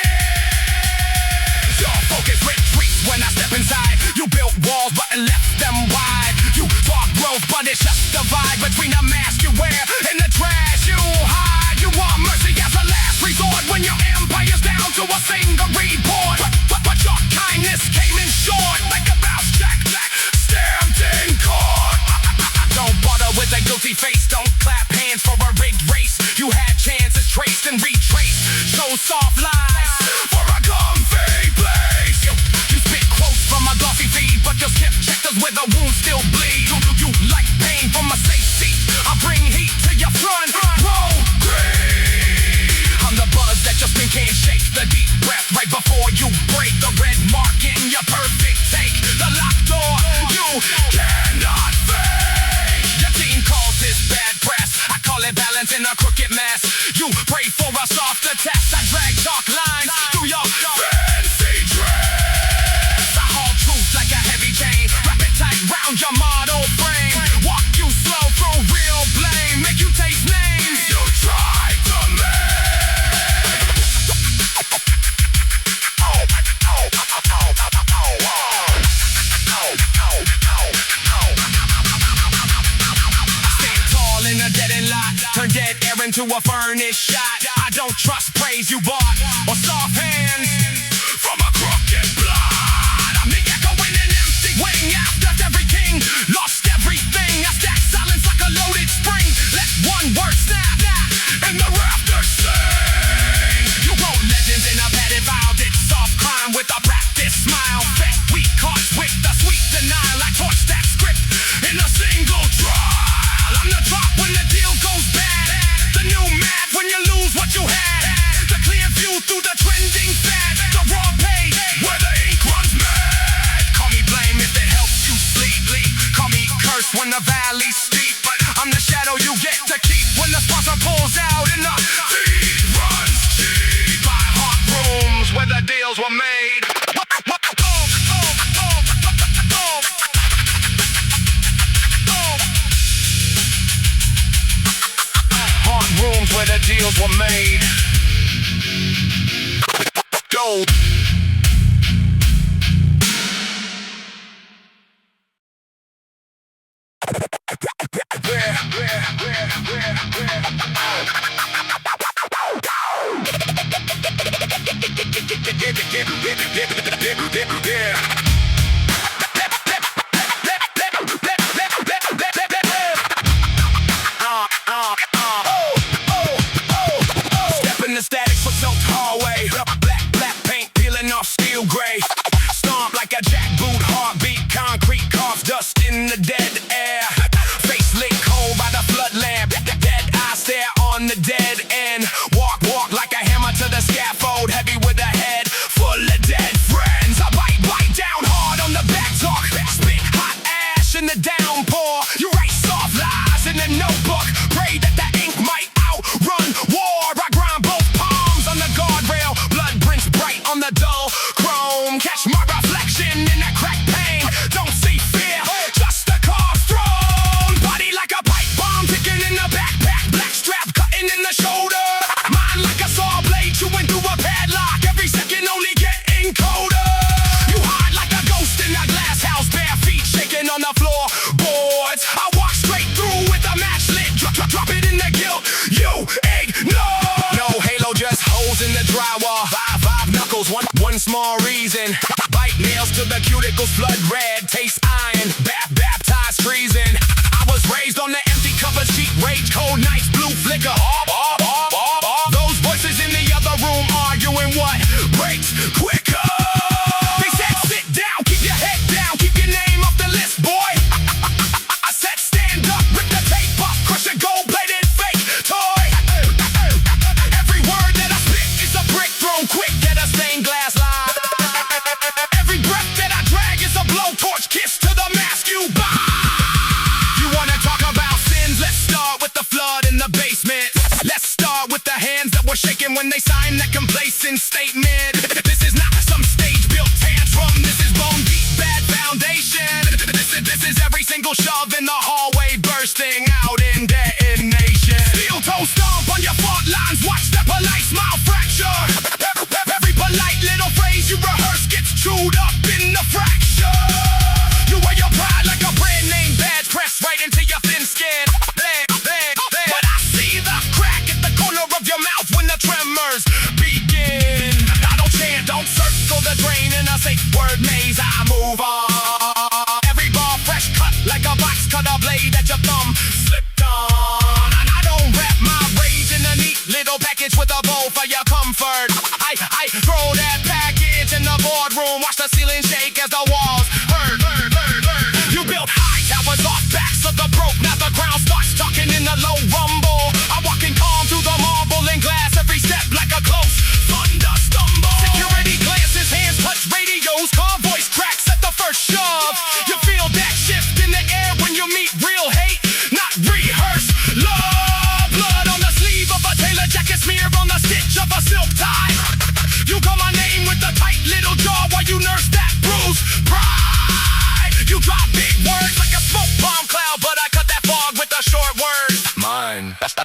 Your focus retreats when I step inside. You built walls but left them wide. You talk growth but it's just a divide between the mask you wear and the trash you hide. You want mercy as a last resort when your empire's down to a single report. But your kindness came in short, like a mouse jack stamped in court. Don't bother with a guilty face, don't clap hands for a rigged race. You had chances traced and retraced, show soft lies for a comfy place. You spit quotes from a glossy feed, but you'll skip chapters where the wounds still bleed. You like pain from a safe seat, I bring heat to your front row green. I'm the buzz that your skin can't shake, the deep breath right before you break. The red mark in your perfect take, the locked door you cannot fake. Your team calls this bad press, I call it balance in a crooked mess. You pray for a softer test, I drag dark lines through your fancy dress. I haul truth like a heavy chain, wrap it tight round your model frame. Walk you slow through real blame, make you taste names you tried to make. Stand tall in a dead end lot, turn dead air into a furnace shot. I don't trust praise you bought or soft hands from a crooked blood. I'm the echoing and empty wing after every king lost everything. I stack silence like a loaded spring. Let one word snap and the rafters sing. You wrote legends in a padded vial, did soft crime with a practice smile. Fed weak hearts with the sweet denial. I torched that script in a single trial. I'm the drop when the deal goes bad, the new mad when you lose what you had, the clear view through the trending fad, the raw page where the ink runs mad. Call me blame if it helps you sleep. Call me curse when the valley's steep, but I'm the shadow you get to keep when the sponsor pulls out and the feed runs cheap. Buy hot rooms where the deals were made. Hot rooms where the deals were made. Don't. Step in the static for soaked hallway. Black paint peeling off steel gray. Stomp like a pills, one small reason. Bite nails to the cuticles, blood red, taste iron, baptized treason. I was raised on the empty cupboard, sheet rage, cold nights, blue flicker. Those voices in the other room arguing what breaks quicker. They said sit down, keep your head down, keep your name off the list, boy. I said stand up, rip the tape up, crush a gold-plated fake toy. Every word that I spit is a brick thrown quick at a stained glass line. Every breath that I drag is a blowtorch kiss to the mask you buy. You wanna talk about sins? Let's start with the flood in the basement. Let's start with the hands that were shaking when they signed that complacent statement. This is not some stage-built tantrum. This is bone deep, bad foundation. This is every single shove in the hallway bursting out in detonation. Steel toe stomp on your fault lines. Watch that polite smile fracture. Every polite little phrase you rehearse gets chewed up in the fracture. You wear your pride like a brand name badge pressed right into your thin skin. But I see the crack at the corner of your mouth when the tremors begin. I don't chant, don't circle the drain in a safe word maze. I move on. Every bar fresh cut like a box cutter blade at your thumb slipped on. And I don't wrap my rage in a neat little package with a bow for your comfort. I throw that package in the boardroom. Watch the ceiling shake as the walls hurt. You built high towers off backs of the broke. Now the ground starts talking in a low rumble. I'm walking calm through the marble and glass. Every step like a close thunder stumble. Security glances, hands touch radios. Car voice cracks at the first shove. You feel that shift in the air when you meet real hate, not rehearsed love. Blood on the sleeve of a tailor jacket, smear on the stitch of a silk tie. You call my name with the tight little jaw while you nurse that bruise pride. You drop big words like a smoke bomb cloud, but I cut that fog with a short word. Mine. That's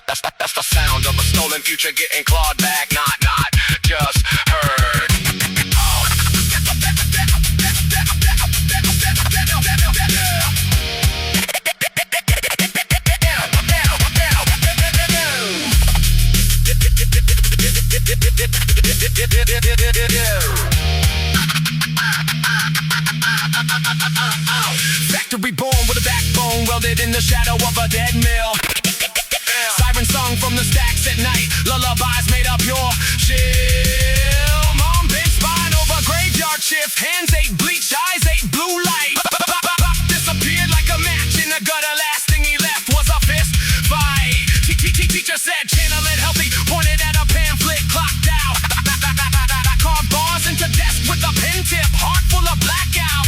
the sound of a stolen future getting clawed back, not just heard. Factory born with a backbone welded in the shadow of a dead mill. Siren song from the stacks at night. Lullabies made up your chill. Mom bent spine over graveyard shift. Hands ate bleach, eyes ate blue light. Disappeared like a match in the gutter. Last thing he left was a fist fight. Teacher said channel it healthy. Pointed at a pamphlet, clocked out. I carved bars into desk with a pen tip. Heart full of blackout.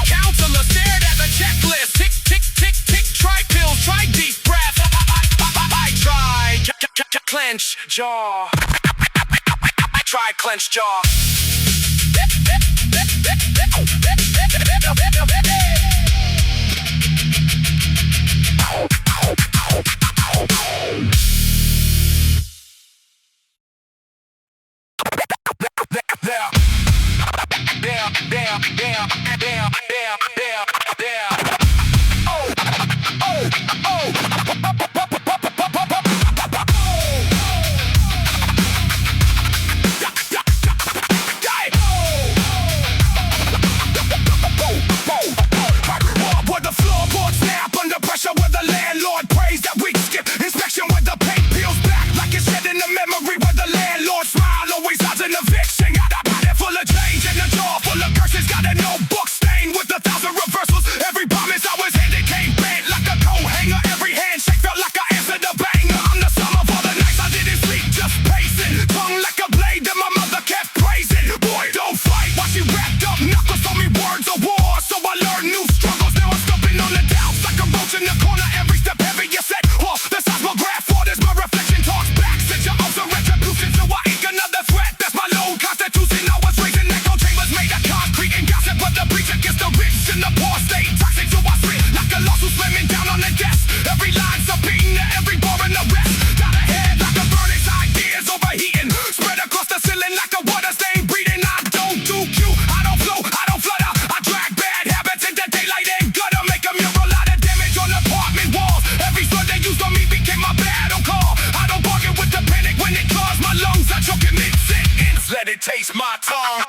Counselor stared at the checklist. Tick, tick, tick, tick. Try pills, try deep breath. I tried clench jaw. I tried clench jaw. Inspection where the paint peels back like it's shed in the memory where the landlord smile always odds taste my tongue.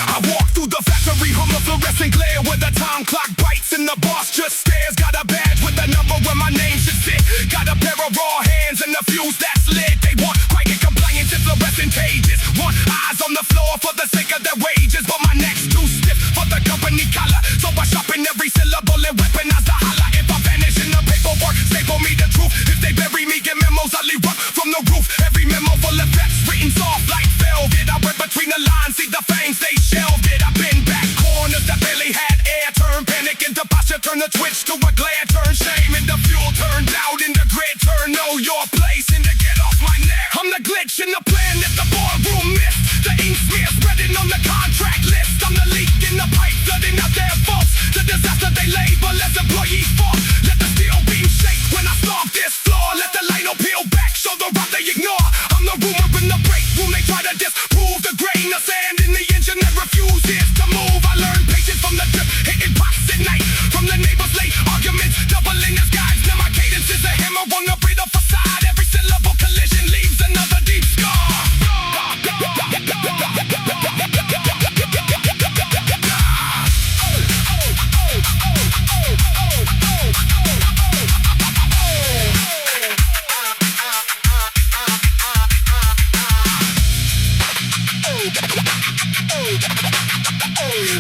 I walk through the factory, hum the fluorescent glare where the time clock bites and the boss just stares. Got a badge with a number where my name should sit. Got a pair of raw hands and the fuse that's lit. They want quiet compliance and fluorescent pages. Want eyes on the floor for the sake of their wages, but my neck's too stiff for the company collar. So I sharpen every syllable and weaponize the holler. If I vanish in the paperwork, staple me the truth. If they bury me, get memos, I leave up from the roof. Every memo full of facts written soft like velvet. I read between the lines, see the fangs, they shelved it. I've been back corners that barely had air. Turn panic into posture, turn the twitch to a glare. Turn shame into fuel, turn doubt into grit. Turn know your place into get off my neck. I'm the glitch in the plan that the boardroom missed. The ink smear spreading on the contract list. I'm the leak in the pipe, flooding out their faults. The disaster they label as employees' fault. Let the steel beam shake when I stomp this floor. Let the lino peel back, show the route they ignore. I'm the rumor in the break room, they try to disprove. The grain of sand in the engine that refuses to move. I learned patience from the drip, hitting pots at night. From the neighbors' late arguments, doubling as guides. Now my cadence is a hammer on the brittle facade. Every syllable collision leaves another deep scar.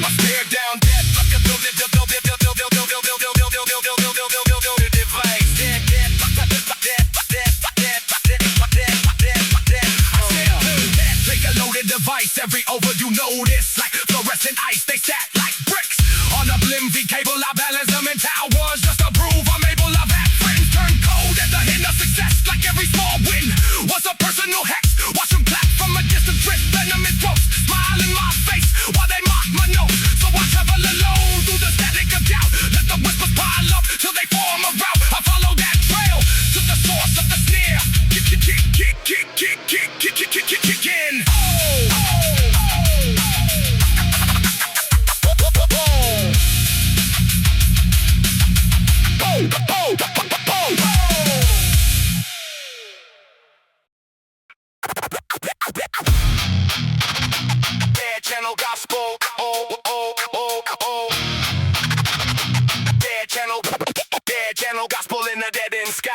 I stare down death like a device. Every overdue notice like fluorescent ice. They sat like bricks on a flimsy cable. I balance them in towers just to prove I'm able. I've had friends turn cold at the hint of success. Like every small win was a personal hex. Watch them clap from a distance, drip venom in throats. Smile in my face while they mock my notes. So I travel alone through the static of doubt. Let the whispers pile up till they form a route. I follow that trail to the source of the snare. Kick in. Dead channel gospel. Dead channel gospel in the dead end sky.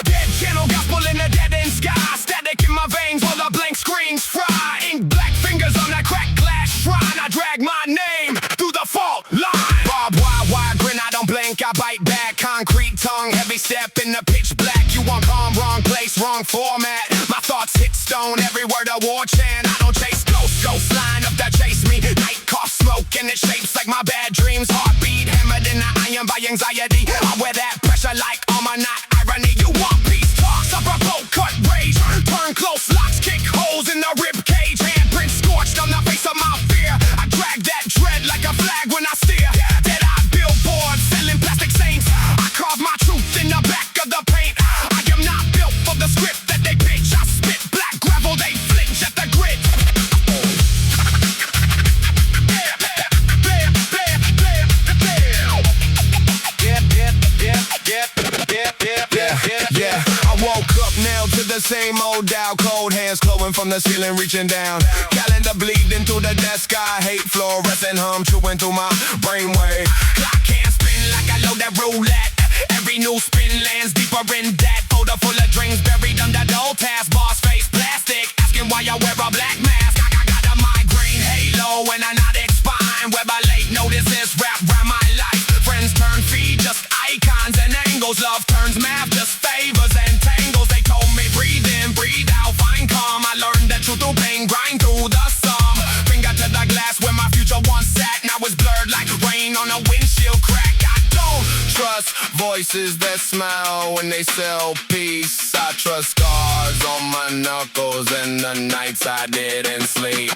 Dead channel gospel in the dead end sky. Static in my veins while the blank screens fry. Ink black fingers on that crack glass shrine. I drag my name through the fault line. Barbed wire grin, I don't blink, I bite back. Concrete tongue, heavy step in the pitch black. You want calm, wrong place, wrong format. My thoughts hit stone, every word a war chant. I don't chase ghosts flying up that chase me. Night cough, smoke, and it shapes like my bad dreams. Heartbeat hammered in the iron by anxiety. I wear that pressure like armor, not irony. You want peace talks, I provoke, cut rage. Turn close locks, kick holes in the rib cage. Handprint scorched on the face of my fear. I drag that dread like a flag when I steer. Dead-eye billboards, selling plastic saints. I carve my truth in the back of the paint. I am not built for the script that they pitch. I spit black gravel, they flinch at the grit. Yeah, I woke up now to the same old doubt. Cold hands glowing from the ceiling, reaching down. Calendar bleeding through the desk. I hate fluorescent hum chewing through my brainwave. Clock can't spin like I load that roulette. Every new spin lands deeper in that. Folder full of dreams buried under the old task. Boss face plastic, asking why I wear a black mask. I got a migraine halo and a nodded spine. Where my late notices wrap around my life. Friends turn feed, just icons and angles. Love turns math, just favors and tangles. They told me breathe in, breathe out, find calm. I learned that truth through pain, grind through the sum. Finger to the glass where my future once sat. Now it's blurred like rain on a windshield crack. I don't trust voices that smile when they sell peace. I trust scars on my knuckles and the nights I didn't sleep.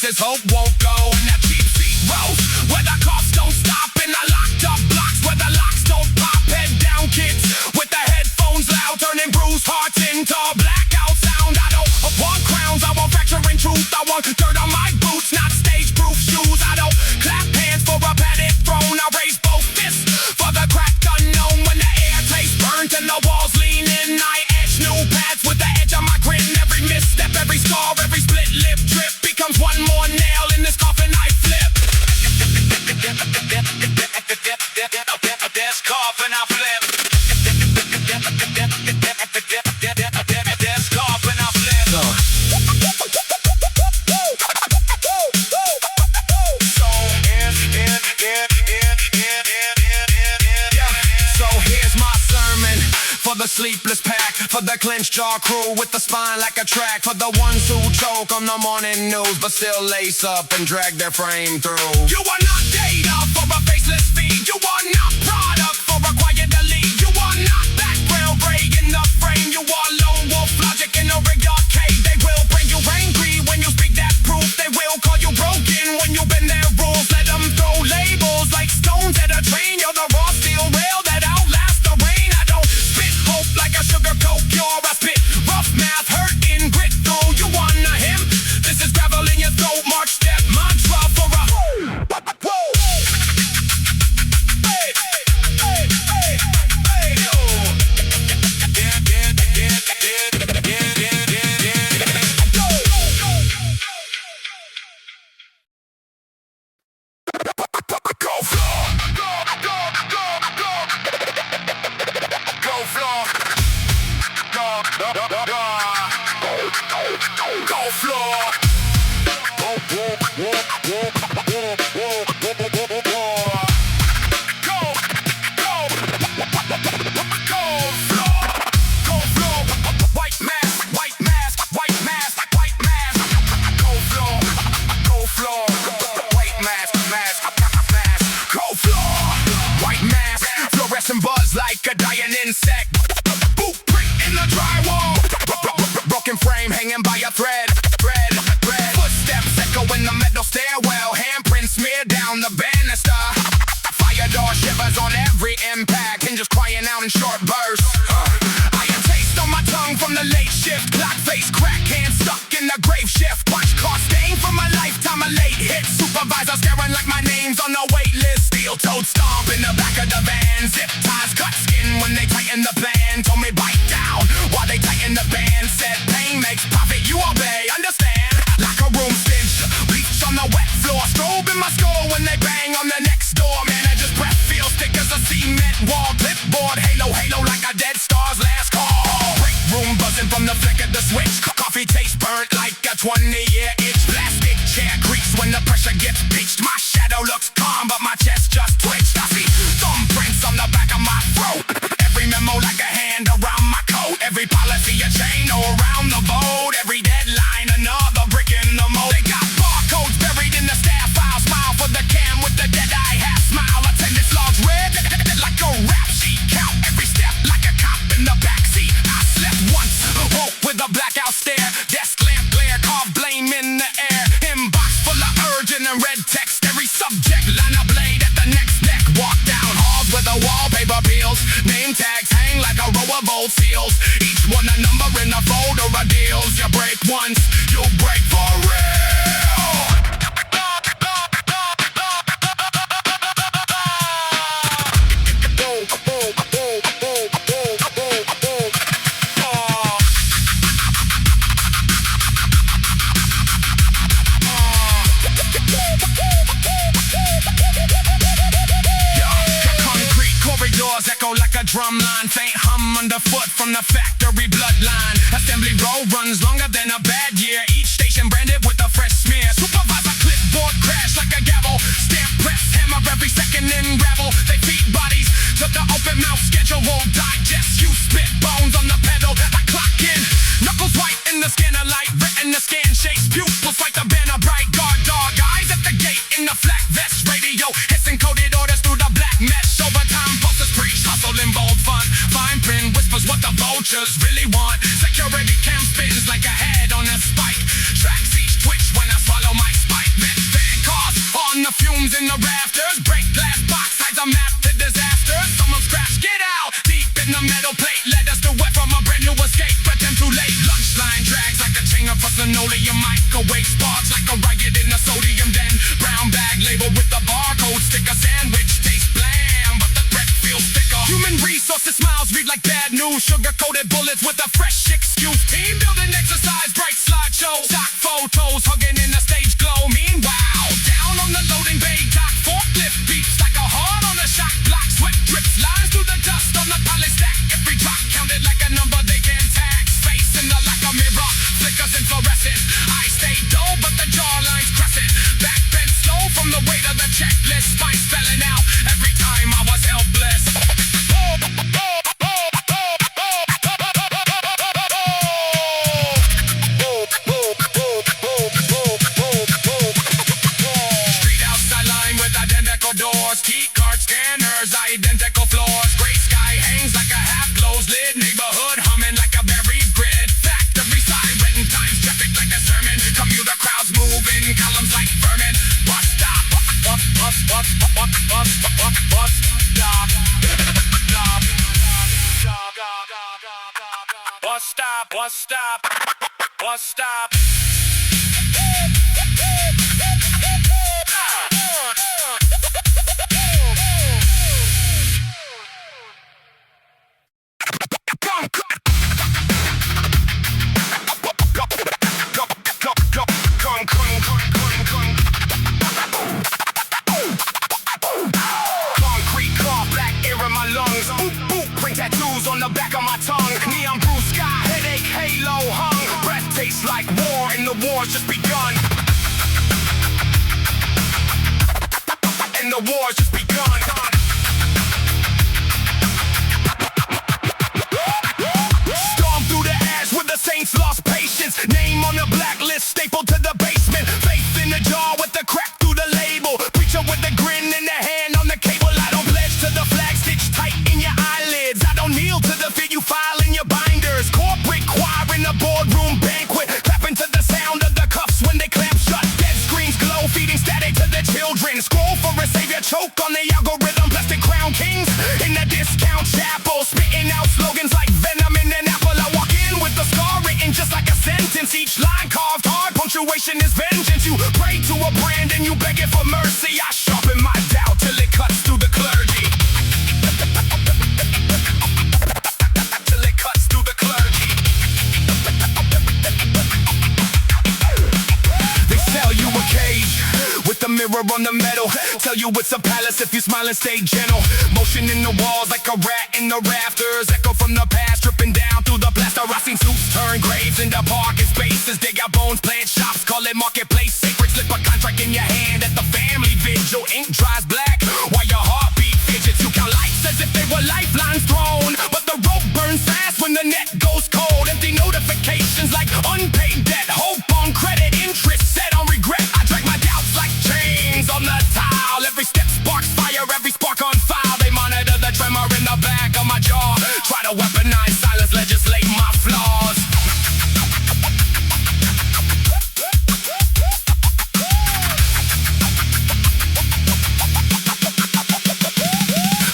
his hope won't go. And that cheap seat rows where the cops don't stop, in the locked up blocks where the locks don't pop. Head down kids with the headphones loud, turning bruised hearts into blackout sound. I don't want crowns, I want fracturing truth. I want dirt on my boots, not stage-proof shoes. I don't clap hands for a padded throne. I raise both fists for the cracked unknown. When the air tastes burnt and the walls lean in, I etch new paths with the edge of my grin. Every misstep, every scar, every split lip drip becomes one more nail in this coffin I flip. This coffin I flip. This coffin I flip. So here's my sermon for the sleepless pack, for the clenched jaw crew with the spine like a track, for the ones who choke on the morning news but still lace up and drag their frame through. You are not data for a faceless feed. You are not product for a quiet elite. You are not background break in the frame. You are lone wolf logic in a rigged arcade. They will bring you angry when you speak that proof. They will call you broken when you bend their rules. Let them throw labels like stones at a train. You're the raw steel rail that outlasts the rain. I don't spit hope like a sugar coke cure. I spit rough math, hurt in grit through. You wanna him? This is gravel in your throat. March step mantra for a whoa. Hey, hey, hey, hey, yo. Go floor. Go floor. Go floor. White mask, white mask, white mask, white mask. Go floor, go floor. White mask, mask, mask. Go floor. White mask, fluorescent buzz like a dying insect. Boot print in the drywall. Broken frame hanging by a thread. Footsteps echo in the metal stairwell. Handprints smear down the banister. Fire door shivers on every impact. Hinges crying out in short bursts. Iron taste on my tongue from the late shift. Clock face crack, hand stuck in the grave shift. Watch car stain from a lifetime of late hits. Supervisor staring like my name's on the wait list. Steel-toed stomp in the back of the van. Zip ties cut skin when they tighten the plan. Told me bite down while they tighten the band. Said pain makes profit, you obey, understand? Like a room stench, bleach on the wet floor. Strobe in my skull when they bang on the next door. Manager's breath feels thick as a cement wall. Clipboard, halo like a dead star's last call. Break room buzzing from the flick of the switch. Coffee tastes burnt like a 20-year itch. Plastic chair creaks when the pressure gets pitched. My shadow looks calm, but my chest just twitched. I see thumbprints on the back of my throat. Every memo like a hand around my coat. Every policy a chain around the boat. Every deadline another brick in the mold. They got barcodes buried in the staff file. Smile for the cam with the dead eye half smile. Attendance logs red like a rap sheet. Count every step like a cop in the backseat. I slept once, woke with a blackout stare. Desk lamp glare, carved blame in the air. Inbox full of urgent and red text. Every subject line a blade at the next neck. Walk down halls with the wallpaper peels. Name tags hang like a row of old seals. Each one a number in a folder of deals. You break once, you break for real. Echo like a drum line, faint hum underfoot from the factory bloodline. Assembly row runs longer than a bad year. Each station branded with a fresh smear. Supervisor clipboard crash like a gavel. Stamp press hammer every second in gravel. They feed bodies to the open mouth schedule. Digest you spit bones on the pedal. I clock in, knuckles white in the scanner light. Retina scan shakes pupils like the banner bright. Guard dog eyes at the gate in the flak vest. Radio hissing coded orders through the black mesh. Overtime posters preach, hustle in bold fun. Fine print whispers what the vultures really want. Security cam spins like a head on a spike. Tracks each twitch when I swallow my spike. the fumes in the rafters. Break glass box, hides a map to disaster. Someone scratch, get out! Deep in the metal plate, led us to wet from a brand new escape, but then too late. Lunch line drags like a chain of linoleum. Microwave sparks like a riot in the sodium den. Brown bag labeled with the barcode sticker. Sandwich tastes bland, but the threat feels thicker. Human resources smiles read like bad news. Sugar-coated bullets with a fresh excuse. Team building exercise, bright slideshow. Stock photos hugging in the stage glow. Meanwhile, down on the loading bay dock, forklift beeps like a heart on a shock block. Sweat drips, lines through the dust on the pallet stack. Every drop counted like a number they can tag. Face in the like a mirror, flickers and fluorescent. I stay dull, but the jawline's crescent. Back bent slow from the weight of the checklist. Spine spelling out every time I was helpless. Street outside line with identical doors. Key card scanners, identical floors. Gray sky hangs like a half-closed lid. Neighborhood humming like a buried grid. Factory siren times traffic like a sermon. Commuter crowds moving, columns like vermin. Bus stop, bus stop, bus stop, bus stop, bus stop. Concrete car, black air in my lungs. Boop, boop, print tattoos on the back of my tongue. Neon blue sky, headache, halo hung. Breath tastes like war, and the war's just begun. And the war's just begun. Storm through the ash with the saints lost patience. Name on the blacklist, stapled to the basement. Faith in the jar with the crack through the label. Preacher with the grin in the hand on the cable. I don't pledge to the flag stitched tight in your eyelids. I don't kneel to the fear you file in your binders. Corporate choir in the boardroom banquet, clapping to the sound of the cuffs when they clamp shut. Dead screens glow, feeding static to the children. Scroll for a savior, choke on the algorithm. Plastic crown kings in the discount chapel, spitting out slogans like venom in an apple. I walk in with the scar written just like a sentence. Each line carved hard, punctuation is vengeance. You pray to a brand and you beg it for mercy. I sharpen my doubt till it cuts through the clergy. Till it cuts through the clergy. They sell you a cage with a mirror on the metal. Tell you it's a palace if you smile and stay gentle. Motion in the walls like a rat in the rafters. Echo from the past dripping down through the plaster. I seen suits turn graves into parking spaces. Dig out bones, plant shops, call it marketplace. Sacred, slip a contract in your hand at the family vigil. Ink dries black while your heartbeat fidgets. You count lights as if they were lifelines thrown, but the rope burns fast when the net goes cold. Empty notifications like unpaid debt. Hope on credit, interest set on regret. I drag my doubts like chains on the tile. Every step sparks fire, every spark on file. They monitor the tremor in the back of my jaw. Try to weaponize silence, legislate my flaws.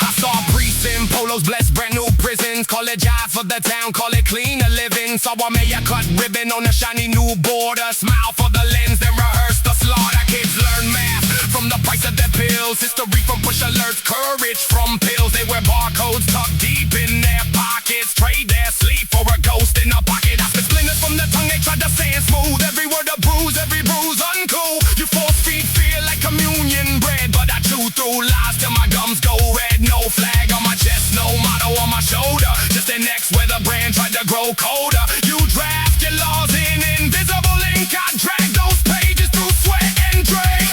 I saw priests in polos bless brand new prisons. Call it jive for the town, call it clean a living. Saw a mayor cut ribbon on a shiny new border. Smile for the lens, then rehearse the slaughter. Kids learn math from the price of their pills. History from push alerts, courage from pills. They wear barcodes tucked deep in their pockets. Trade their sleep for a ghost in a pocket. I spit splinters from the tongue, they tried to say it smooth. Every word a bruise, every bruise uncool. You force feed fear like communion bread, but I chew through lies till my gums go red. No flag on my chest, no motto on my shoulder. Just an X where the brand tried to grow colder. You draft your laws in invisible ink. I drag those pages through sweat and drink.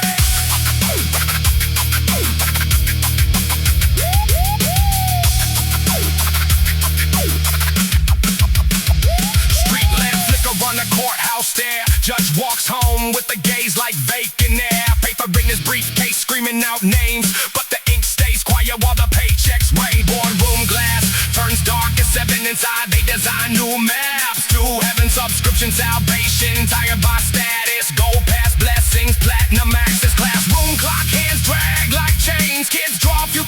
Street lamp flicker on the courthouse stair. Judge walks home with the gaze like vacant air. Paper in his briefcase screaming out names, but the ink stays quiet while the paychecks rain. Boardroom glass turns dark as 7 inside. They design new maps to heaven, subscription, salvation. Tired by status, go past blessings, platinum access, classroom clock.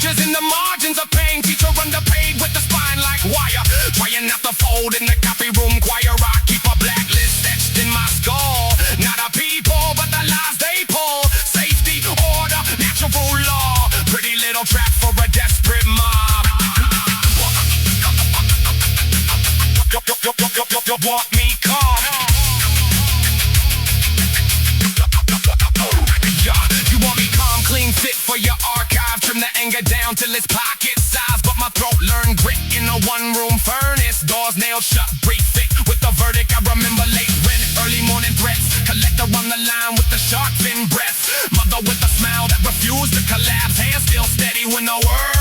charges in the margins of pain. Teacher underpaid with the spine like wire. Trying not to fold in the copy room choir. I keep a blacklist etched in my skull. Not a people, but the lies they pull. Safety, order, natural law. Pretty little trap for a desperate mob. Want me calm? You want me calm, clean, fit for your archive. Trim the anger down till it's pocket size. But my throat learned grit in a one-room furnace. Doors nailed shut, brief fit with the verdict. I remember late rent, early morning threats. Collector on the line with the shark fin breath. Mother with a smile that refused to collapse. Hands still steady when the world